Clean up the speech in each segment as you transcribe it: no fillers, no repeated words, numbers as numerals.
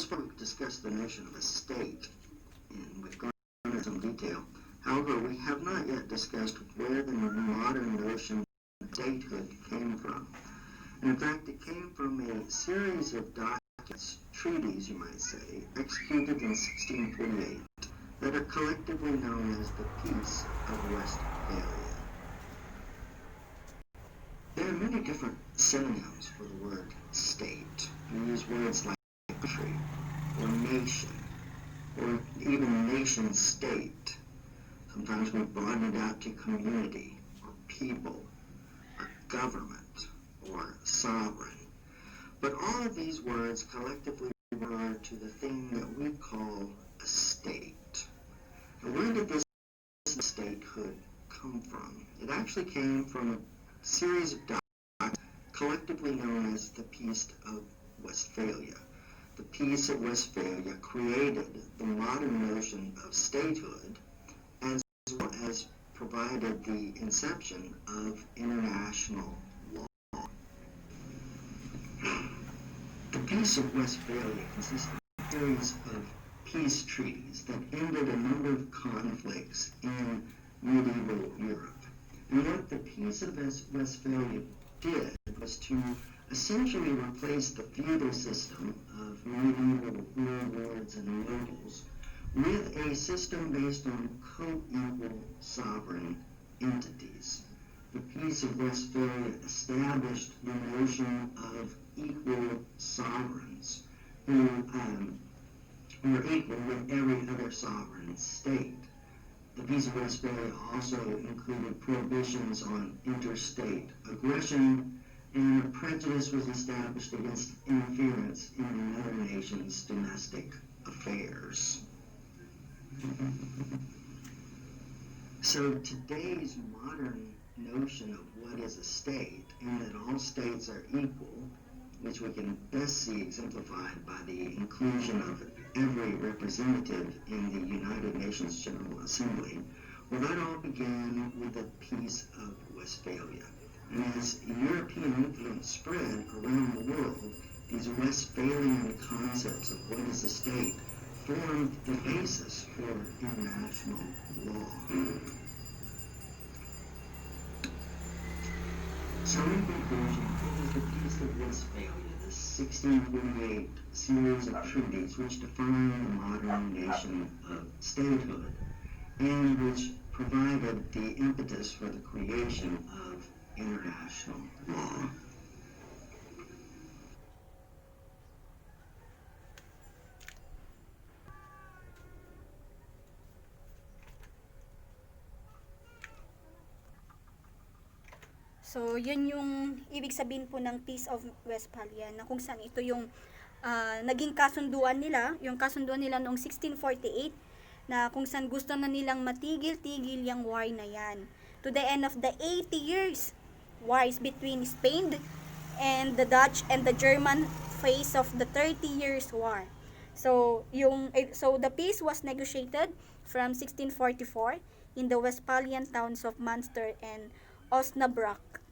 Thus far, we've discussed the notion of a state, and we've gone into some detail. However, we have not yet discussed where the modern notion of statehood came from. And in fact, it came from a series of documents, treaties, you might say, executed in 1648 that are collectively known as the Peace of Westphalia. There are many different synonyms for the word state. We use words like country, or nation, or even nation-state. Sometimes we broaden it out to community, or people, or government, or sovereign. But all of these words collectively refer to the thing that we call a state. And where did this statehood come from? It actually came from a series of documents collectively known as the Peace of Westphalia. The Peace of Westphalia created the modern notion of statehood, as well as provided the inception of international law. The Peace of Westphalia consisted of a series of peace treaties that ended a number of conflicts in medieval Europe. And what the Peace of Westphalia did was to essentially replace the feudal system of medieval warlords and nobles with a system based on co-equal sovereign entities. The Peace of Westphalia established the notion of equal sovereigns who were equal with every other sovereign state. The Peace of Westphalia also included prohibitions on interstate aggression, and a prejudice was established against interference in another nation's domestic affairs. So today's modern notion of what is a state, and that all states are equal, which we can best see exemplified by the inclusion of every representative in the United Nations General Assembly, well, that all began with the Peace of Westphalia. And as European influence spread around the world, these Westphalian concepts of what is a state formed the basis for international law. So in conclusion, it was the Peace of Westphalia, the 1648 series of treaties which defined the modern nation of statehood, and which provided the impetus for the creation of international law. So, yun yung ibig sabihin po ng Peace of Westphalia, na kung saan ito yung naging kasunduan nila, yung kasunduan nila noong 1648, na kung saan gusto na nilang matigil-tigil yung war na yan. To the end of the 80 years wars between Spain and the Dutch and the German phase of the 30 years war. So the peace was negotiated from 1644 in the Westphalian towns of Münster and Osnabrück.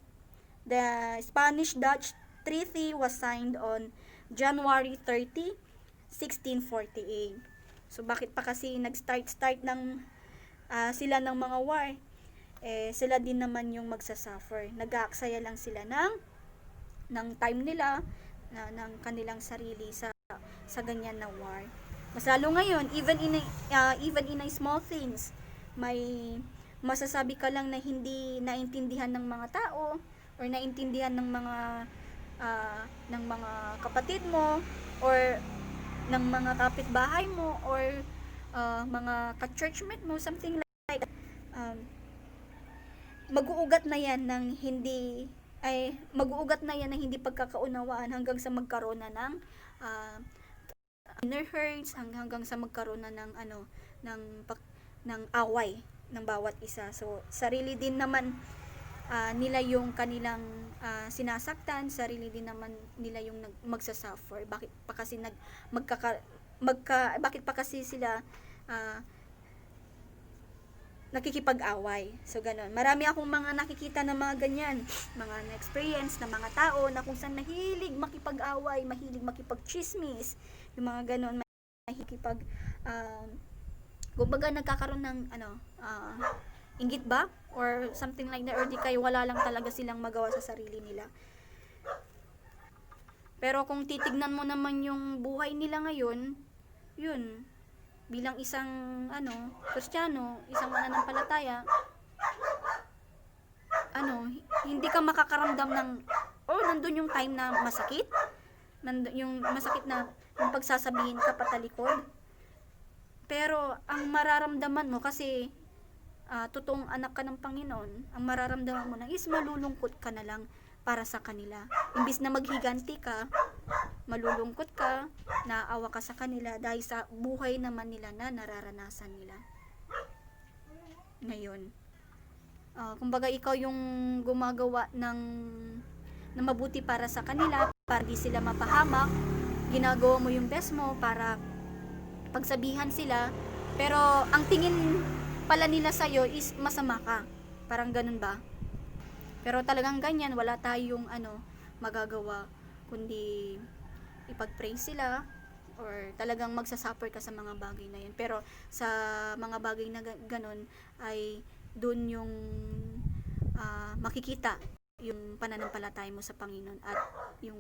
The Spanish-Dutch treaty was signed on January 30, 1648. So bakit pa kasi nag-start ng sila ng mga war? Sila din naman yung magsasuffer. Nag-aaksaya lang sila ng time nila, ng kanilang sarili sa ganyan na war. Mas lalo ngayon, even in a small things, may masasabi ka lang na hindi naintindihan ng mga tao or naintindihan ng mga kapatid mo or ng mga kapitbahay mo or mga ka-churchmate mo, something like that. Mag-uugat na yan ng hindi pagkakaunawaan hanggang sa magkaroon na ng inner hurts, hanggang sa magkaroon na ng away ng bawat isa. So sarili din naman nila yung kanilang sinasaktan, sarili din naman nila yung magsasuffer. Bakit pa kasi sila nakikipag-away? So ganun. Marami akong mga nakikita na mga ganyan, mga na-experience na mga tao na kung saan mahilig makipag-away, mahilig makipag-chismis, yung mga ganon, makikipag, kumbaga nagkakaroon ng, inggit ba? Or something like that, or di kayo wala lang talaga silang magawa sa sarili nila. Pero kung titignan mo naman yung buhay nila ngayon, yun, bilang isang, Kristiyano, isang mananampalataya, hindi ka makakaramdam ng, nandun yung time na masakit, nandun yung masakit na yung pagsasabihin ka patalikod. Pero, ang mararamdaman mo kasi, totoong anak ka ng Panginoon, ang mararamdaman mo na is malulungkot ka na lang para sa kanila. Imbis na maghiganti ka, malulungkot ka, naawa ka sa kanila dahil sa buhay naman nila na nararanasan nila. Ngayon, kumbaga ikaw yung gumagawa ng mabuti para sa kanila, para di sila mapahamak, ginagawa mo yung best mo para pagsabihan sila, pero ang tingin pala nila sa'yo is masama ka. Parang ganun ba? Pero talagang ganyan, wala tayong magagawa kundi ipag-pray sila or talagang magsasuffer ka sa mga bagay na yun. Pero sa mga bagay na ganun ay doon yung makikita yung pananampalataya mo sa Panginoon at yung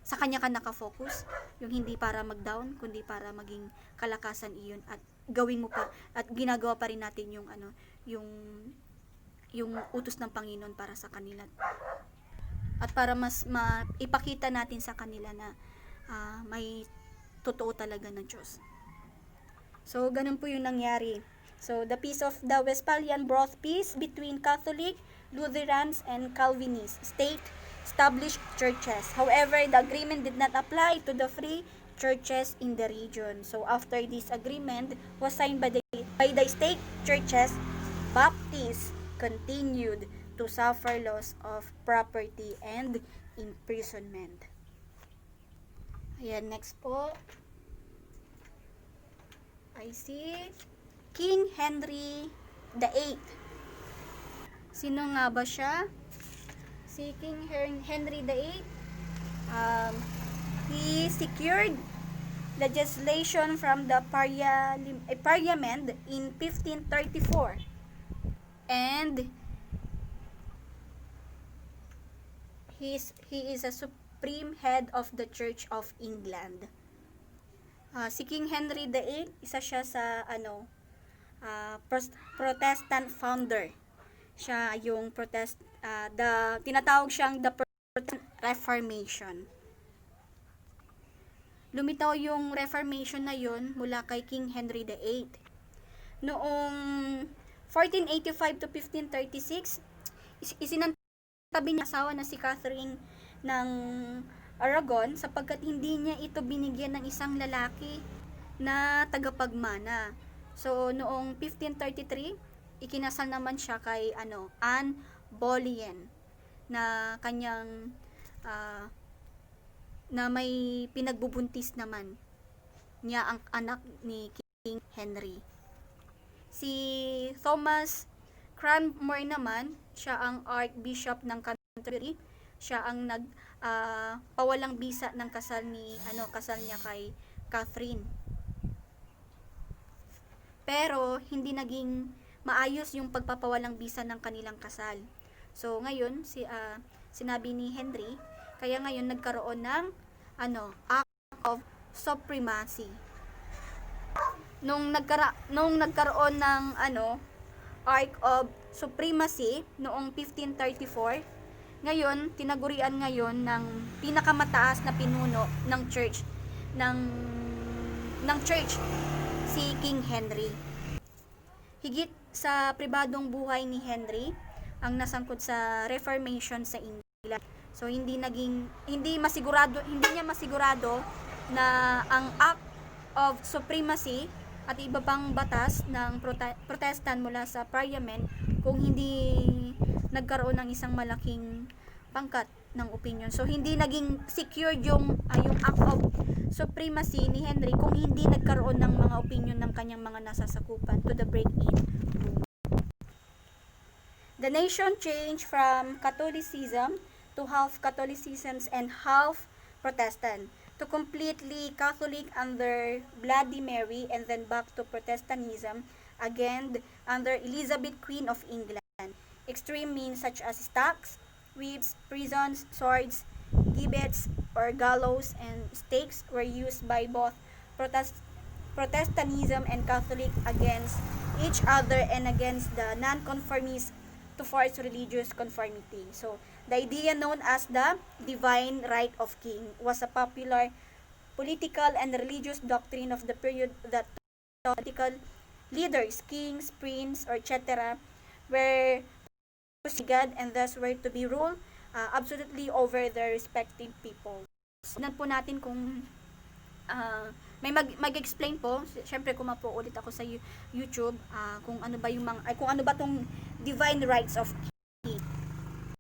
sa Kanya ka nakafocus, yung hindi para mag-down, kundi para maging kalakasan iyon at gawin mo pa at ginagawa pa rin natin yung yung utos ng Panginoon para sa kanila. At para mas ipakita natin sa kanila na may totoo talaga ng Diyos. So, ganun po yung nangyari. So, the Peace of the Westphalian brought peace between Catholic, Lutherans, and Calvinist state-established churches. However, the agreement did not apply to the free churches in the region. So, after this agreement was signed by the state churches, Baptists continued to suffer loss of property and imprisonment. Ayan, next po. I see King Henry VIII. Sino nga ba siya? Si King Henry VIII, he secured legislation from the Parliament in 1534. And he is a supreme head of the Church of England. Si King Henry VIII, isa siya sa Protestant founder. Siya yung tinatawag siyang the Protestant Reformation. Lumitaw yung Reformation na yun mula kay King Henry VIII. Noong 1485 to 1536, isinantabi niya asawa na si Catherine ng Aragon sapagkat hindi niya ito binigyan ng isang lalaki na tagapagmana. So, noong 1533, ikinasal naman siya kay Anne Boleyn na kanyang na may pinagbubuntis naman niya ang anak ni King Henry. Si Thomas Cranmer naman, siya ang Archbishop ng Canterbury. Siya ang pawalang bisa ng kasal niya kay Catherine. Pero hindi naging maayos yung pagpapawalang bisa ng kanilang kasal. So ngayon sinabi ni Henry, kaya ngayon nagkaroon ng Act of Supremacy. Nung nagkaroon ng Act of Supremacy noong 1534, ngayon tinagurian ngayon ng pinakamataas na pinuno ng church ng church si King Henry. Higit sa pribadong buhay ni Henry ang nasangkot sa Reformation sa England. So hindi niya masigurado na ang Act of Supremacy at iba pang batas ng Protestant mula sa Parliament kung hindi nagkaroon ng isang malaking pangkat ng opinion. So hindi naging secured yung Act of Supremacy ni Henry kung hindi nagkaroon ng mga opinion ng kanyang mga nasasakupan to the break-in movement. The nation changed from Catholicism to half Catholicism and half Protestant. to completely Catholic under Bloody Mary and then back to Protestantism again under Elizabeth Queen of England. Extreme means such as stacks, whips, prisons, swords, gibbets or gallows, and stakes were used by both Protestantism and Catholic against each other and against the nonconformists to force religious conformity. So, the idea known as the divine right of king was a popular political and religious doctrine of the period that political leaders, kings, prince, or etc. were to see God and thus were to be ruled absolutely over their respective people. Tignan po natin kung may mag-explain po. Syempre kuma po ulit ako sa YouTube kung ano ba yung kung ano ba tong divine rights of